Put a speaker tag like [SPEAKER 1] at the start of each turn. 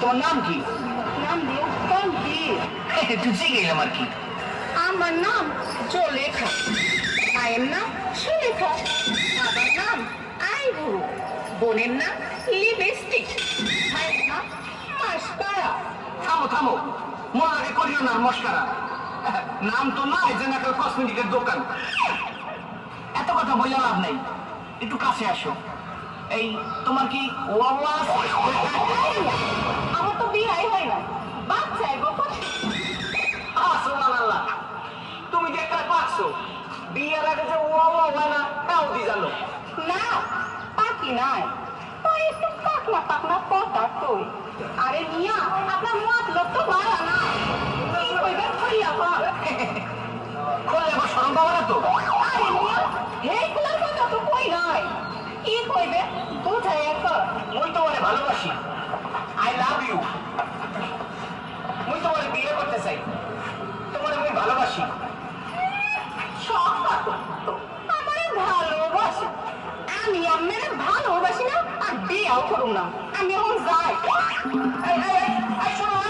[SPEAKER 1] তোমার নাম কি?
[SPEAKER 2] নাম দিয়ে কোন কি?
[SPEAKER 1] একটু জিগে গেলাম আর কি।
[SPEAKER 2] আমার নাম জলেখা, মায়ের নাম সুলেখা, বাবার নাম আইবু, বোনের নাম লিপস্টিক, ভাইয়ের নাম মাস্কারা।
[SPEAKER 1] থামো থামো, মনে আগে করিও না মস্কারা। নাম তো না, এই যেন একটা কসমেটিকের দোকান। এত কথা বললে লাভ নাই, একটু কাছে আসো। এই তোমার কি ওয়াওয়া আছে?
[SPEAKER 2] আমার তো বিয়ে হয় না, বাচ্চা গোপন।
[SPEAKER 1] সুবহানাল্লাহ, তুমি যে একটা পাকছো, বিয়ের আগে যে ওয়াওয়া হয় না তাও দি জানো
[SPEAKER 2] না পাকি নাই, তাই একটু পাকনা পাকনা কথা কই। আরে মিয়া, আপনার মতলব তো ভালো না, কি কইবেন কইয়া কর।
[SPEAKER 1] করলে আবার শরম পাবো না তো?
[SPEAKER 2] আরে মিয়া, এইগুলোর কথা তো কই নাই, কি কইবে বুঝাই কর।
[SPEAKER 1] মুই তোমারে ভালোবাসি, আই লাভ ইউ। মুই তোমারে বিয়ে করতে চাই, তোমারে মুই ভালোবাসি।
[SPEAKER 2] সব কথা তো আমারে ভালোবাসে, আমি আপনারে ভালোবাসি না আর বিয়াও করুম না, আমি এখন যাই।
[SPEAKER 1] এই, এই, এই, এই, শোনো,